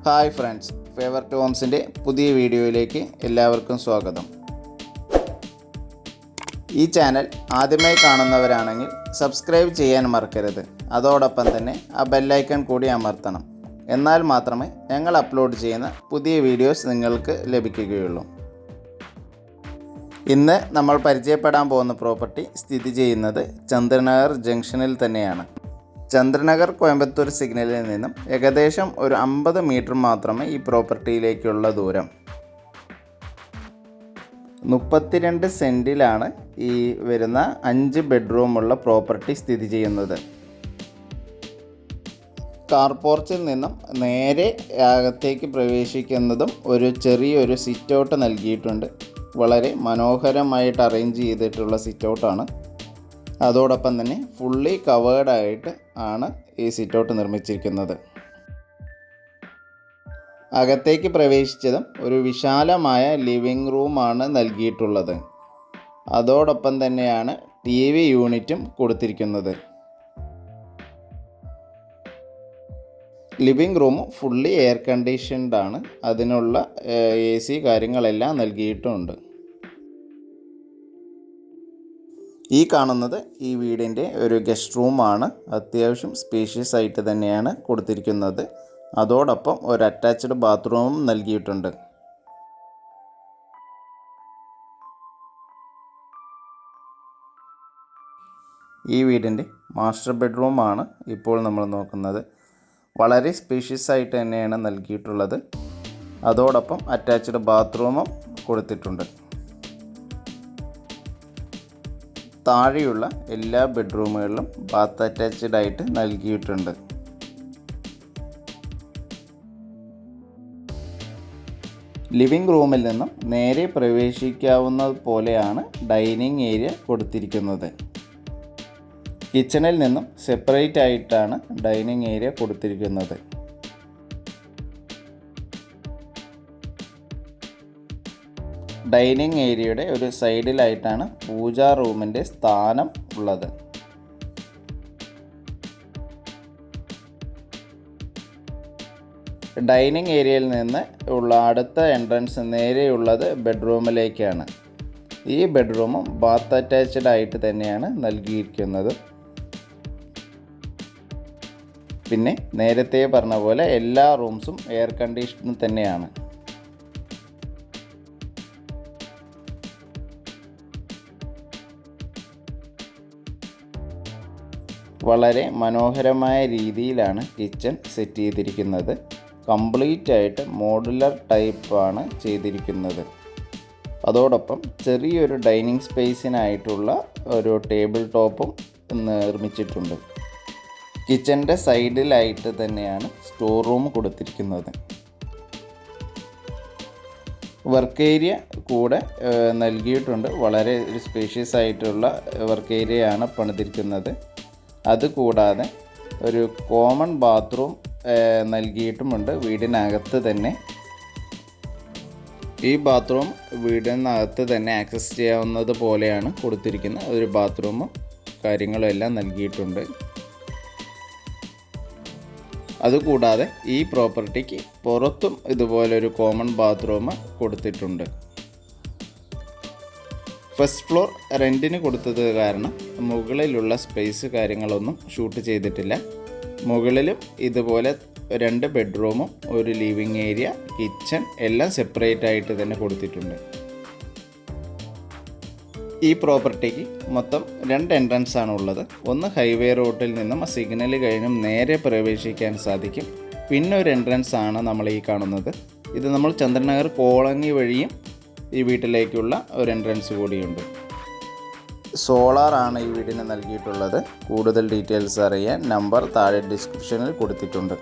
Hi friends, favour to ഹോംസിൻ്റെ പുതിയ വീഡിയോയിലേക്ക് എല്ലാവർക്കും സ്വാഗതം. ഈ ചാനൽ ആദ്യമായി കാണുന്നവരാണെങ്കിൽ സബ്സ്ക്രൈബ് ചെയ്യാൻ മറക്കരുത്. അതോടൊപ്പം തന്നെ ആ ബെല്ലൈക്കൺ കൂടി അമർത്തണം. എന്നാൽ മാത്രമേ ഞങ്ങൾ അപ്ലോഡ് ചെയ്യുന്ന പുതിയ വീഡിയോസ് നിങ്ങൾക്ക് ലഭിക്കുകയുള്ളൂ. ഇന്ന് നമ്മൾ പരിചയപ്പെടാൻ പോകുന്ന പ്രോപ്പർട്ടി സ്ഥിതി ചെയ്യുന്നത് ചന്ദ്രനഗർ ജംഗ്ഷനിൽ തന്നെയാണ്. ചന്ദ്രനഗർ കോയമ്പത്തൂർ സിഗ്നലിൽ നിന്നും ഏകദേശം ഒരു 50 മീറ്റർ മാത്രമേ ഈ പ്രോപ്പർട്ടിയിലേക്കുള്ള ദൂരം. 32 സെൻറ്റിലാണ് ഈ വരുന്ന 5 ബെഡ്റൂമുള്ള പ്രോപ്പർട്ടി സ്ഥിതി ചെയ്യുന്നത്. കാർ പോർച്ചിൽ നിന്നും നേരെ അകത്തേക്ക് പ്രവേശിക്കുന്നതും ഒരു ചെറിയൊരു സിറ്റ് ഔട്ട് നൽകിയിട്ടുണ്ട്. വളരെ മനോഹരമായിട്ട് അറേഞ്ച് ചെയ്തിട്ടുള്ള സിറ്റ് ഔട്ടാണ്. അതോടൊപ്പം തന്നെ ഫുള്ളി കവേർഡായിട്ട് ആണ് ഈ സിറ്റ് ഔട്ട് നിർമ്മിച്ചിരിക്കുന്നത്. അകത്തേക്ക് പ്രവേശിച്ചതും ഒരു വിശാലമായ ലിവിംഗ് റൂമാണ് നൽകിയിട്ടുള്ളത്. അതോടൊപ്പം തന്നെയാണ് TV യൂണിറ്റും കൊടുത്തിരിക്കുന്നത്. Living room fully air conditioned ആണ്. അതിനുള്ള AC കാര്യങ്ങളെല്ലാം നൽകിയിട്ടുമുണ്ട്. ഈ കാണുന്നത് ഈ വീടിൻ്റെ ഒരു ഗസ്റ്റ് റൂമാണ്. അത്യാവശ്യം സ്പേഷ്യസ് ആയിട്ട് തന്നെയാണ് കൊടുത്തിരിക്കുന്നത്. അതോടൊപ്പം ഒരു അറ്റാച്ച്ഡ് ബാത്റൂമും നൽകിയിട്ടുണ്ട്. ഈ വീടിൻ്റെ മാസ്റ്റർ ബെഡ്റൂമാണ് ഇപ്പോൾ നമ്മൾ നോക്കുന്നത്. വളരെ സ്പേഷ്യസ് ആയിട്ട് തന്നെയാണ് നൽകിയിട്ടുള്ളത്. അതോടൊപ്പം അറ്റാച്ച്ഡ് ബാത്റൂമും കൊടുത്തിട്ടുണ്ട്. താഴെയുള്ള എല്ലാ ബെഡ്റൂമുകളിലും ബാത്ത് അറ്റാച്ച്ഡ് ആയിട്ട് നൽകിയിട്ടുണ്ട്. ലിവിംഗ് റൂമിൽ നിന്നും നേരെ പ്രവേശിക്കാവുന്നത് പോലെയാണ് ഡൈനിങ് ഏരിയ കൊടുത്തിരിക്കുന്നത്. കിച്ചണിൽ നിന്നും സെപ്പറേറ്റ് ആയിട്ടാണ് ഡൈനിങ് ഏരിയ കൊടുത്തിരിക്കുന്നത്. ഡൈനിങ് ഏരിയയുടെ ഒരു സൈഡിലായിട്ടാണ് പൂജാ റൂമിൻ്റെ സ്ഥാനം ഉള്ളത്. ഡൈനിങ് ഏരിയയിൽ നിന്ന് ഉള്ള അടുത്ത എൻട്രൻസ് നേരെയുള്ളത് ബെഡ്റൂമിലേക്കാണ്. ഈ ബെഡ്റൂമും ബാത്ത് അറ്റാച്ച്ഡ് ആയിട്ട് തന്നെയാണ് നൽകിയിരിക്കുന്നത്. പിന്നെ നേരത്തെ പറഞ്ഞ പോലെ എല്ലാ റൂംസും എയർ കണ്ടീഷനിൽ തന്നെയാണ്. വളരെ മനോഹരമായ രീതിയിലാണ് കിച്ചൺ സെറ്റ് ചെയ്തിരിക്കുന്നത്. കംപ്ലീറ്റ് ആയിട്ട് മോഡുലർ ടൈപ്പാണ് ചെയ്തിരിക്കുന്നത്. അതോടൊപ്പം ചെറിയൊരു ഡൈനിങ് സ്പേസിനായിട്ടുള്ള ഒരു ടേബിൾ ടോപ്പും നിർമ്മിച്ചിട്ടുണ്ട്. കിച്ചൻ്റെ സൈഡിലായിട്ട് തന്നെയാണ് സ്റ്റോർ റൂം കൊടുത്തിരിക്കുന്നത്. വർക്ക് ഏരിയ കൂടെ നൽകിയിട്ടുണ്ട്. വളരെ ഒരു സ്പേഷ്യസ് ആയിട്ടുള്ള വർക്ക് ഏരിയയാണ് പണിതിരിക്കുന്നത്. അതുകൂടാതെ ഒരു കോമൺ ബാത്റൂം നൽകിയിട്ടുമുണ്ട് വീടിനകത്ത് തന്നെ. ഈ ബാത്റൂം വീടിനകത്ത് തന്നെ ആക്സസ് ചെയ്യാവുന്നത് പോലെയാണ് കൊടുത്തിരിക്കുന്ന ഒരു ബാത്റൂമും കാര്യങ്ങളും എല്ലാം നൽകിയിട്ടുണ്ട്. അതുകൂടാതെ ഈ പ്രോപ്പർട്ടിക്ക് പുറത്തും ഇതുപോലൊരു കോമൺ ബാത്റൂം കൊടുത്തിട്ടുണ്ട്. ഫസ്റ്റ് ഫ്ലോർ റെൻറ്റിന് കൊടുത്തത് കാരണം മുകളിലുള്ള സ്പേസ് കാര്യങ്ങളൊന്നും ഷൂട്ട് ചെയ്തിട്ടില്ല. മുകളിലും ഇതുപോലെ 2 ബെഡ്റൂമും ഒരു ലിവിങ് ഏരിയ, കിച്ചൺ എല്ലാം സെപ്പറേറ്റ് ആയിട്ട് തന്നെ കൊടുത്തിട്ടുണ്ട്. ഈ പ്രോപ്പർട്ടിക്ക് മൊത്തം 2 എൻട്രൻസ് ആണ് ഉള്ളത്. ഒന്ന് ഹൈവേ റോഡിൽ നിന്നും സിഗ്നൽ കഴിഞ്ഞും നേരെ പ്രവേശിക്കാൻ സാധിക്കും. പിന്നെ ഒരു എൻട്രൻസ് ആണ് നമ്മൾ ഈ കാണുന്നത്. ഇത് നമ്മൾ ചന്ദ്രനഗർ കോളനി വഴിയും ഈ വീട്ടിലേക്കുള്ള ഒരു എൻട്രൻസ് കൂടിയുണ്ട്. സോളാറാണ് ഈ വീടിന് നൽകിയിട്ടുള്ളത്. കൂടുതൽ ഡീറ്റെയിൽസ് അറിയാൻ നമ്പർ താഴെ ഡിസ്ക്രിപ്ഷനിൽ കൊടുത്തിട്ടുണ്ട്.